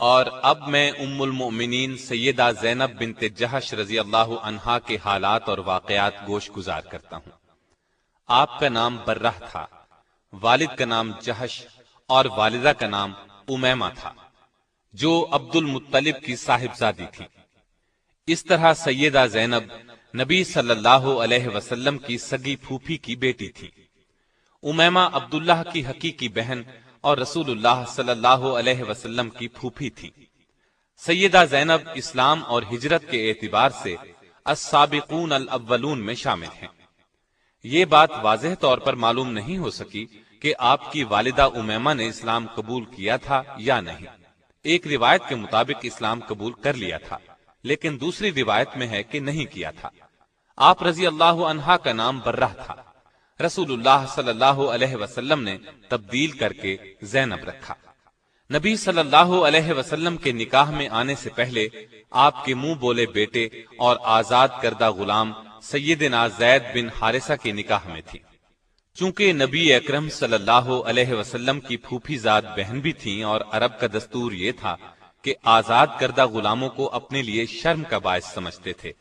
اور اب میں ام المؤمنین سیدہ زینب بنت جہش رضی اللہ عنہا کے حالات اور واقعات گوش گزار کرتا ہوں۔ آپ کا نام برہ تھا، والد کا نام جہش اور والدہ کا نام امیمہ تھا، جو عبد المطلب کی صاحبزادی تھی۔ اس طرح سیدہ زینب نبی صلی اللہ علیہ وسلم کی سگی پھوپھی کی بیٹی تھی۔ امیمہ عبداللہ کی حقیقی بہن اور رسول اللہ صلی اللہ علیہ وسلم کی پھوپھی تھی۔ سیدہ زینب اسلام اور ہجرت کے اعتبار سے السابقون الاولون میں شامل ہیں۔ یہ بات واضح طور پر معلوم نہیں ہو سکی کہ آپ کی والدہ امیمہ نے اسلام قبول کیا تھا یا نہیں۔ ایک روایت کے مطابق اسلام قبول کر لیا تھا، لیکن دوسری روایت میں ہے کہ نہیں کیا تھا۔ آپ رضی اللہ عنہا کا نام برہ تھا، رسول اللہ صلی اللہ علیہ وسلم نے تبدیل کر کے زینب رکھا۔ نبی صلی اللہ علیہ وسلم کے نکاح میں آنے سے پہلے آپ کے منہ بولے بیٹے اور آزاد کردہ غلام سیدنا زید بن حارثہ کے نکاح میں تھی۔ چونکہ نبی اکرم صلی اللہ علیہ وسلم کی پھوپھی زاد بہن بھی تھیں اور عرب کا دستور یہ تھا کہ آزاد کردہ غلاموں کو اپنے لیے شرم کا باعث سمجھتے تھے،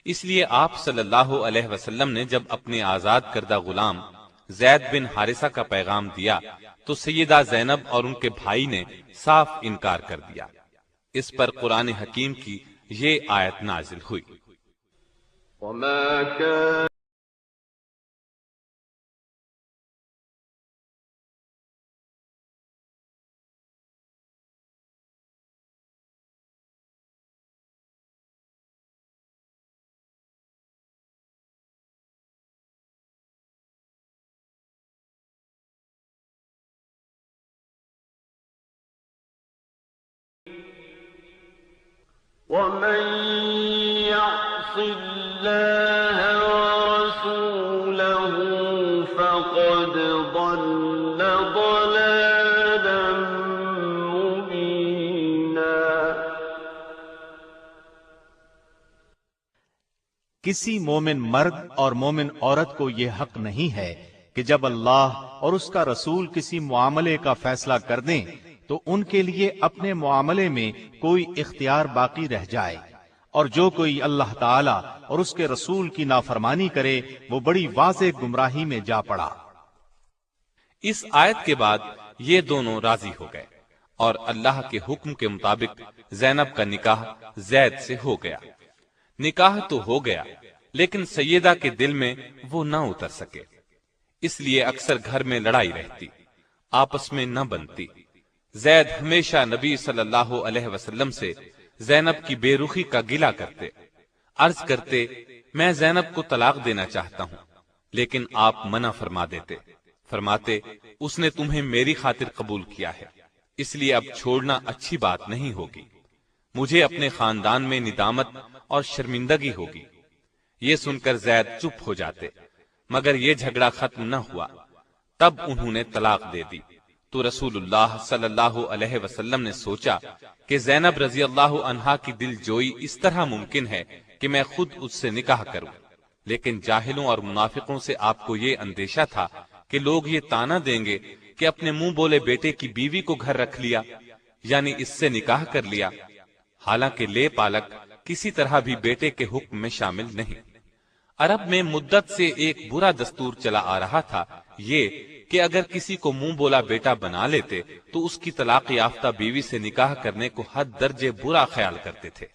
اس لیے آپ صلی اللہ علیہ وسلم نے جب اپنے آزاد کردہ غلام زید بن حارثہ کا پیغام دیا تو سیدہ زینب اور ان کے بھائی نے صاف انکار کر دیا۔ اس پر قرآن حکیم کی یہ آیت نازل ہوئی۔ وما كان ومن يعص الله ورسوله فقد ضل ضلالا مبينا۔ کسی مومن مرد اور مومن عورت کو یہ حق نہیں ہے کہ جب اللہ اور اس کا رسول کسی معاملے کا فیصلہ کر دیں تو ان کے لیے اپنے معاملے میں کوئی اختیار باقی رہ جائے، اور جو کوئی اللہ تعالی اور اس کے رسول کی نافرمانی کرے وہ بڑی واضح گمراہی میں جا پڑا۔ اس آیت کے بعد یہ دونوں راضی ہو گئے اور اللہ کے حکم کے مطابق زینب کا نکاح زید سے ہو گیا۔ نکاح تو ہو گیا، لیکن سیدہ کے دل میں وہ نہ اتر سکے، اس لیے اکثر گھر میں لڑائی رہتی، آپس میں نہ بنتی۔ زید ہمیشہ نبی صلی اللہ علیہ وسلم سے زینب کی بے رخی کا گلہ کرتے، عرض کرتے میں زینب کو طلاق دینا چاہتا ہوں، لیکن آپ منع فرما دیتے، فرماتے اس نے تمہیں میری خاطر قبول کیا ہے، اس لیے اب چھوڑنا اچھی بات نہیں ہوگی، مجھے اپنے خاندان میں ندامت اور شرمندگی ہوگی۔ یہ سن کر زید چپ ہو جاتے، مگر یہ جھگڑا ختم نہ ہوا، تب انہوں نے طلاق دے دی۔ تو رسول اللہ صلی اللہ علیہ وسلم نے سوچا کہ زینب رضی اللہ عنہا کی دل جوئی اس طرح ممکن ہے کہ میں خود اس سے نکاح کروں، لیکن جاہلوں اور منافقوں سے آپ کو یہ اندیشہ تھا کہ لوگ یہ طعنہ دیں گے کہ اپنے منہ بولے بیٹے کی بیوی کو گھر رکھ لیا، یعنی اس سے نکاح کر لیا، حالانکہ لے پالک کسی طرح بھی بیٹے کے حکم میں شامل نہیں۔ عرب میں مدت سے ایک برا دستور چلا آ رہا تھا، یہ کہ اگر کسی کو منہ بولا بیٹا بنا لیتے تو اس کی طلاق یافتہ بیوی سے نکاح کرنے کو حد درجے برا خیال کرتے تھے۔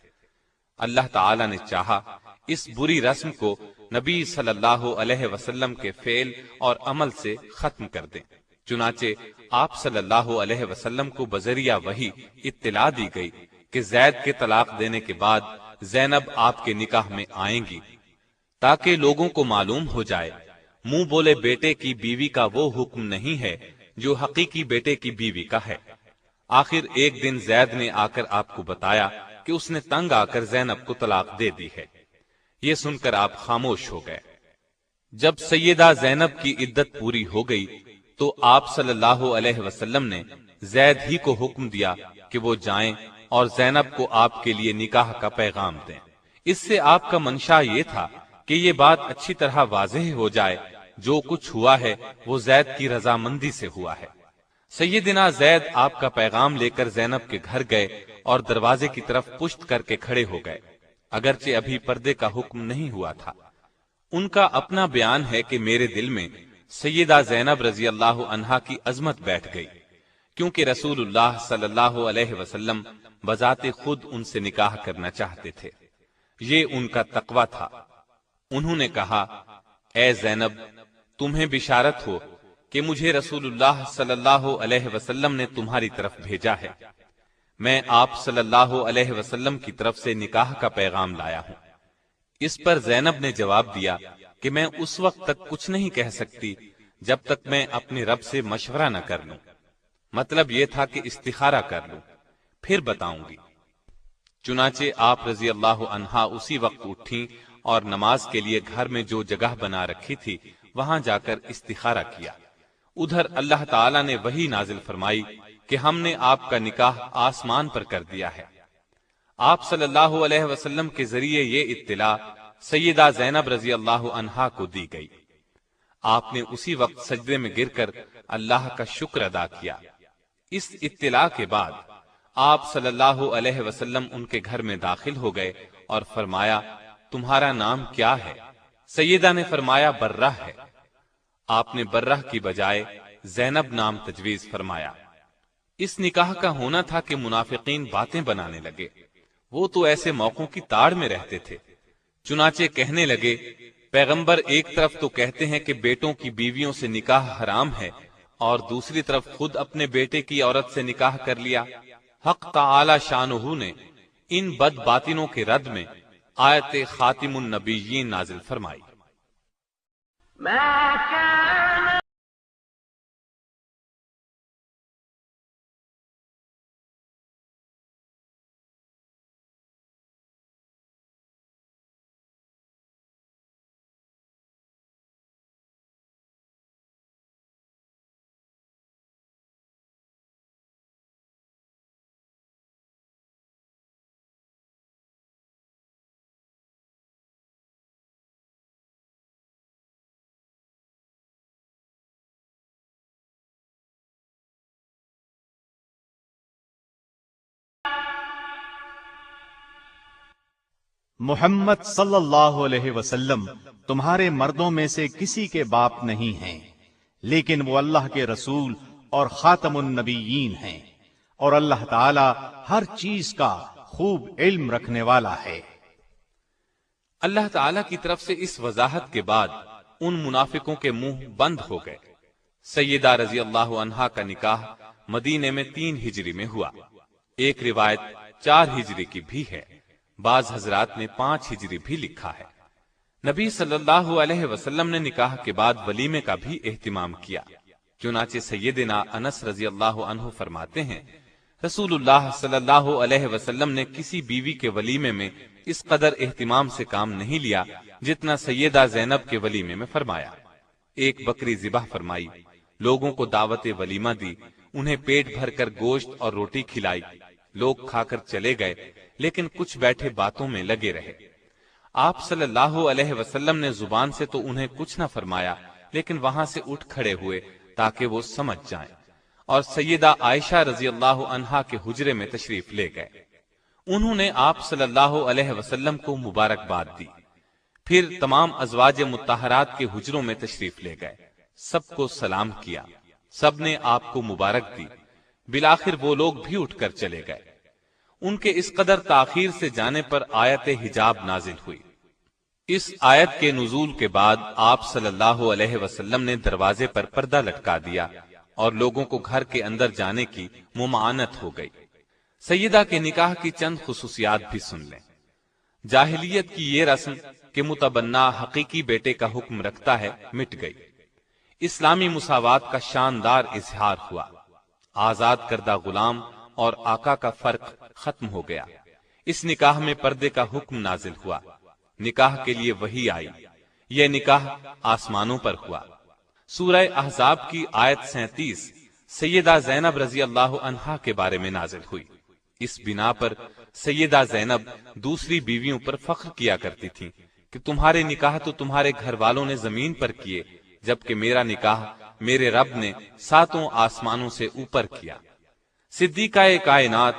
اللہ تعالی نے چاہا اس بری رسم کو نبی صلی اللہ علیہ وسلم کے فعل اور عمل سے ختم کر دیں، چنانچہ آپ صلی اللہ علیہ وسلم کو بذریعہ وحی اطلاع دی گئی کہ زید کے طلاق دینے کے بعد زینب آپ کے نکاح میں آئیں گی، تاکہ لوگوں کو معلوم ہو جائے منہ بولے بیٹے کی بیوی کا وہ حکم نہیں ہے جو حقیقی بیٹے کی بیوی کا ہے۔ آخر ایک دن زید نے آ کر آپ کو بتایا کہ اس نے تنگ آ کر زینب کو طلاق دے دی ہے۔ یہ سن کر آپ خاموش ہو گئے۔ جب سیدہ زینب کی عدت پوری ہو گئی تو آپ صلی اللہ علیہ وسلم نے زید ہی کو حکم دیا کہ وہ جائیں اور زینب کو آپ کے لیے نکاح کا پیغام دیں۔ اس سے آپ کا منشا یہ تھا کہ یہ بات اچھی طرح واضح ہو جائے جو کچھ ہوا ہے وہ زید کی رضامندی سے ہوا ہے۔ سیدنا زید آپ کا پیغام لے کر زینب کے گھر گئے اور دروازے کی طرف پشت کر کے کھڑے ہو گئے، اگرچہ ابھی پردے کا حکم نہیں ہوا تھا۔ ان کا اپنا بیان ہے کہ میرے دل میں سیدہ زینب رضی اللہ عنہا کی عظمت بیٹھ گئی، کیونکہ رسول اللہ صلی اللہ علیہ وسلم بذات خود ان سے نکاح کرنا چاہتے تھے، یہ ان کا تقوی تھا۔ انہوں نے کہا، اے زینب، تمہیں بشارت ہو کہ مجھے رسول اللہ صلی اللہ علیہ وسلم نے تمہاری طرف بھیجا ہے، میں آپ صلی اللہ علیہ وسلم کی طرف سے نکاح کا پیغام لایا ہوں۔ اس پر زینب نے جواب دیا کہ میں اس وقت تک کچھ نہیں کہہ سکتی جب تک میں اپنے رب سے مشورہ نہ کر لوں، مطلب یہ تھا کہ استخارہ کر لوں، پھر بتاؤں گی۔ چنانچہ آپ رضی اللہ عنہا اسی وقت اٹھیں اور نماز کے لیے گھر میں جو جگہ بنا رکھی تھی وہاں جا کر استخارہ کیا۔ ادھر اللہ تعالی نے وحی نازل فرمائی کہ ہم نے آپ کا نکاح آسمان پر کر دیا ہے۔ آپ صلی اللہ علیہ وسلم کے ذریعے یہ اطلاع سیدہ زینب رضی اللہ عنہا کو دی گئی۔ آپ نے اسی وقت سجدے میں گر کر اللہ کا شکر ادا کیا۔ اس اطلاع کے بعد آپ صلی اللہ علیہ وسلم ان کے گھر میں داخل ہو گئے اور فرمایا، تمہارا نام کیا ہے؟ سیدہ نے فرمایا، برہ ہے۔ آپ نے برہ کی بجائے زینب نام تجویز فرمایا۔ اس نکاح کا ہونا تھا کہ منافقین باتیں بنانے لگے، وہ تو ایسے موقعوں کی تاڑ میں رہتے تھے، چنانچہ کہنے لگے، پیغمبر ایک طرف تو کہتے ہیں کہ بیٹوں کی بیویوں سے نکاح حرام ہے اور دوسری طرف خود اپنے بیٹے کی عورت سے نکاح کر لیا۔ حق تعالی شانہ نے ان بد باطنوں کے رد میں آیت خاتم النبیین نازل فرمائی۔ ما كان محمد صلی اللہ علیہ وسلم تمہارے مردوں میں سے کسی کے باپ نہیں ہیں، لیکن وہ اللہ کے رسول اور خاتم النبیین ہیں، اور اللہ تعالی ہر چیز کا خوب علم رکھنے والا ہے۔ اللہ تعالی کی طرف سے اس وضاحت کے بعد ان منافقوں کے منہ بند ہو گئے۔ سیدہ رضی اللہ عنہا کا نکاح مدینے میں 3 ہجری میں ہوا، ایک روایت 4 ہجری کی بھی ہے، بعض حضرات نے 5 ہجری بھی لکھا ہے۔ نبی صلی اللہ علیہ وسلم نے نکاح کے بعد ولیمے کا بھی اہتمام کیا، چنانچہ سیدنا انس رضی اللہ عنہ فرماتے ہیں، رسول اللہ صلی اللہ علیہ وسلم نے کسی بیوی کے ولیمے میں اس قدر اہتمام سے کام نہیں لیا جتنا سیدہ زینب کے ولیمے میں فرمایا۔ ایک بکری ذبح فرمائی، لوگوں کو دعوت ولیمہ دی، انہیں پیٹ بھر کر گوشت اور روٹی کھلائی، لوگ کھا کر چلے گئے، لیکن کچھ بیٹھے باتوں میں لگے رہے۔ آپ صلی اللہ علیہ وسلم نے زبان سے تو انہیں کچھ نہ فرمایا، لیکن وہاں سے اٹھ کھڑے ہوئے تاکہ وہ سمجھ جائیں، اور سیدہ عائشہ رضی اللہ عنہا کے حجرے میں تشریف لے گئے۔ انہوں نے آپ صلی اللہ علیہ وسلم کو مبارکباد دی، پھر تمام ازواج مطہرات کے حجروں میں تشریف لے گئے، سب کو سلام کیا، سب نے آپ کو مبارک دی، بالآخر وہ لوگ بھی اٹھ کر چلے گئے۔ ان کے اس قدر تاخیر سے جانے پر آیت حجاب نازل ہوئی۔ اس آیت کے نزول کے بعد آپ صلی اللہ علیہ وسلم نے دروازے پر پردہ لٹکا دیا اور لوگوں کو گھر کے اندر جانے کی ممانعت ہو گئی۔ سیدہ کے نکاح کی چند خصوصیات بھی سن لیں۔ جاہلیت کی یہ رسم کہ متبنہ حقیقی بیٹے کا حکم رکھتا ہے مٹ گئی۔ اسلامی مساوات کا شاندار اظہار ہوا، آزاد کردہ غلام اور آقا کا فرق ختم ہو گیا۔ اس نکاح میں پردے کا حکم نازل ہوا، نکاح کے لیے وحی آئی، یہ نکاح آسمانوں پر ہوا۔ سورہ احزاب کی آیت 37 سیدہ زینب رضی اللہ عنہا کے بارے میں نازل ہوئی۔ اس بنا پر سیدہ زینب دوسری بیویوں پر فخر کیا کرتی تھیں کہ تمہارے نکاح تو تمہارے گھر والوں نے زمین پر کیے، جبکہ میرا نکاح میرے رب نے 7 آسمانوں سے اوپر کیا۔ صدیقہ کائنات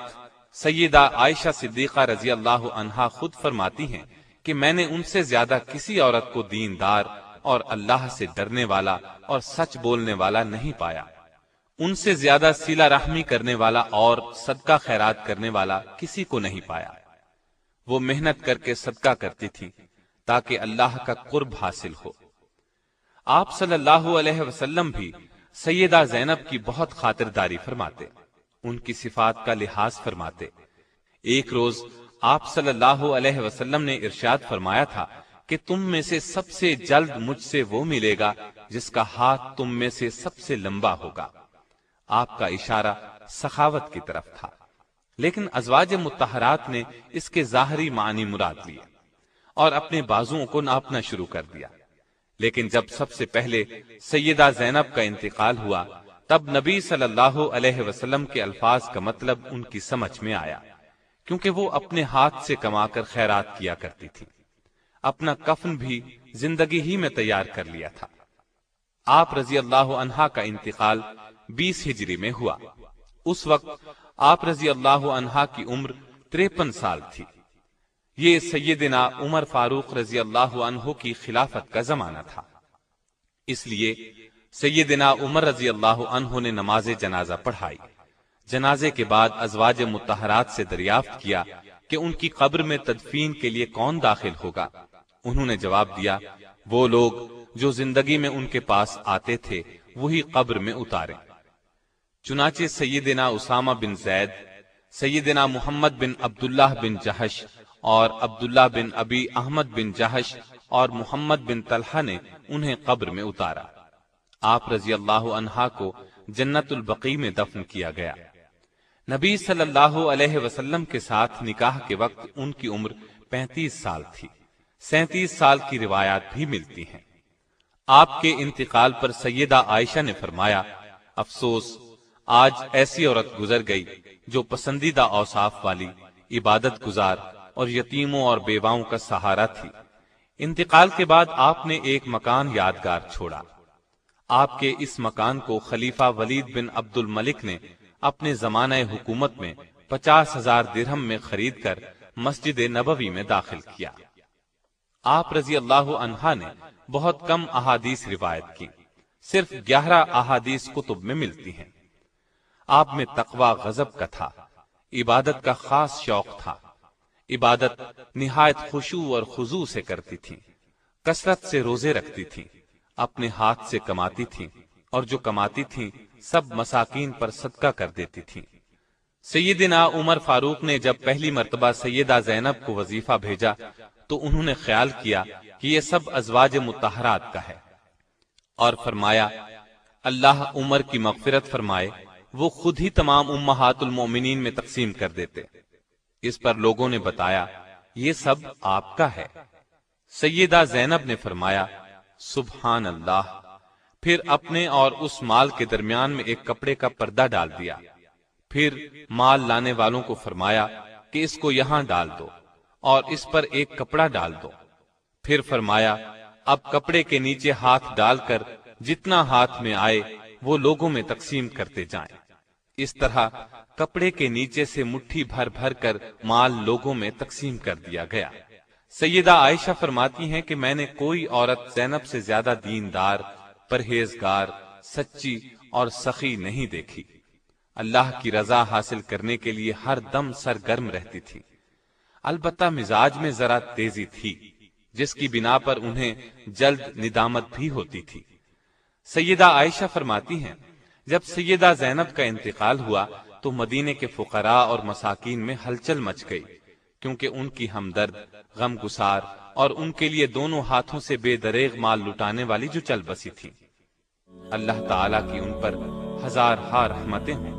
سیدہ عائشہ صدیقہ رضی اللہ عنہا خود فرماتی ہیں کہ میں نے ان سے زیادہ کسی عورت کو دیندار اور اللہ سے ڈرنے والا اور سچ بولنے والا نہیں پایا۔ ان سے زیادہ صلہ رحمی کرنے والا اور صدقہ خیرات کرنے والا کسی کو نہیں پایا۔ وہ محنت کر کے صدقہ کرتی تھی تاکہ اللہ کا قرب حاصل ہو۔ آپ صلی اللہ علیہ وسلم بھی سیدہ زینب کی بہت خاطرداری فرماتے، ان کی صفات کا لحاظ فرماتے۔ ایک روز آپ صلی اللہ علیہ وسلم نے ارشاد فرمایا تھا کہ تم میں سے سب سے جلد مجھ سے وہ ملے گا جس کا ہاتھ تم میں سے سب سے لمبا ہوگا۔ آپ کا اشارہ سخاوت کی طرف تھا، لیکن ازواج مطہرات نے اس کے ظاہری معنی مراد لیے اور اپنے بازوؤں کو ناپنا شروع کر دیا۔ لیکن جب سب سے پہلے سیدہ زینب کا انتقال ہوا تب نبی صلی اللہ علیہ وسلم کے الفاظ کا مطلب ان کی سمجھ میں آیا، کیونکہ وہ اپنے ہاتھ سے کما کر خیرات کیا کرتی تھی۔ اپنا کفن بھی زندگی ہی میں تیار کر لیا تھا۔ آپ رضی اللہ عنہا کا انتقال 20 ہجری میں ہوا۔ اس وقت آپ رضی اللہ عنہا کی عمر 53 سال تھی۔ یہ سیدنا عمر فاروق رضی اللہ عنہ کی خلافت کا زمانہ تھا، اس لیے سیدنا عمر رضی اللہ عنہ نے نماز جنازہ پڑھائی۔ جنازے کے بعد ازواج مطہرات سے دریافت کیا کہ ان کی قبر میں تدفین کے لیے کون داخل ہوگا۔ انہوں نے جواب دیا، وہ لوگ جو زندگی میں ان کے پاس آتے تھے وہی قبر میں اتاریں۔ چنانچہ سیدنا اسامہ بن زید، سیدنا محمد بن عبداللہ بن جہش اور عبداللہ بن ابی احمد بن جہش اور محمد بن طلحہ نے انہیں قبر میں اتارا۔ آپ رضی اللہ عنہا کو جنت البقیع میں دفن کیا گیا۔ نبی صلی اللہ علیہ وسلم کے ساتھ نکاح کے وقت ان کی عمر 35 سال تھی۔ 37 سال کی روایات بھی ملتی ہیں۔ آپ کے انتقال پر سیدہ عائشہ نے فرمایا، افسوس، آج ایسی عورت گزر گئی جو پسندیدہ اوصاف والی، عبادت گزار اور یتیموں اور بیواؤں کا سہارا تھی۔ انتقال کے بعد آپ نے ایک مکان یادگار چھوڑا۔ آپ کے اس مکان کو خلیفہ ولید بن عبد الملک نے اپنے زمانہ حکومت میں 50,000 درہم میں خرید کر مسجد نبوی میں داخل کیا۔ آپ رضی اللہ عنہا نے بہت کم احادیث روایت کی، صرف 11 احادیث کتب میں ملتی ہیں۔ آپ میں تقوی غضب کا تھا، عبادت کا خاص شوق تھا۔ عبادت نہایت خشوع اور خضوع سے کرتی تھی، کثرت سے روزے رکھتی تھی، اپنے ہاتھ سے کماتی تھی اور جو کماتی تھی سب مساکین پر صدقہ کر دیتی تھی۔ سیدنا عمر فاروق نے جب پہلی مرتبہ سیدہ زینب کو وظیفہ بھیجا تو انہوں نے خیال کیا کہ یہ سب ازواج مطہرات کا ہے، اور فرمایا، اللہ عمر کی مغفرت فرمائے، وہ خود ہی تمام امہات المومنین میں تقسیم کر دیتے۔ اس پر لوگوں نے بتایا، یہ سب آپ کا ہے۔ سیدہ زینب نے فرمایا، سبحان اللہ، پھر اپنے اور اس مال کے درمیان میں ایک کپڑے کا پردہ ڈال دیا۔ پھر مال لانے والوں کو فرمایا کہ اس کو یہاں ڈال دو اور اس پر ایک کپڑا ڈال دو۔ پھر فرمایا، اب کپڑے کے نیچے ہاتھ ڈال کر جتنا ہاتھ میں آئے وہ لوگوں میں تقسیم کرتے جائیں۔ اس طرح کپڑے کے نیچے سے مٹھی بھر بھر کر مال لوگوں میں تقسیم کر دیا گیا۔ سیدہ عائشہ فرماتی ہیں کہ میں نے کوئی عورت زینب سے زیادہ دیندار، پرہیزگار، سچی اور سخی نہیں دیکھی۔ اللہ کی رضا حاصل کرنے کے لیے ہر دم سرگرم رہتی تھی۔ البتہ مزاج میں ذرا تیزی تھی، جس کی بنا پر انہیں جلد ندامت بھی ہوتی تھی۔ سیدہ عائشہ فرماتی ہیں، جب سیدہ زینب کا انتقال ہوا تو مدینے کے فقراء اور مساکین میں ہلچل مچ گئی، کیونکہ ان کی ہمدرد، غم گسار اور ان کے لیے دونوں ہاتھوں سے بے دریغ مال لٹانے والی جو چل بسی تھی۔ اللہ تعالیٰ کی ان پر ہزارہا رحمتیں ہوں۔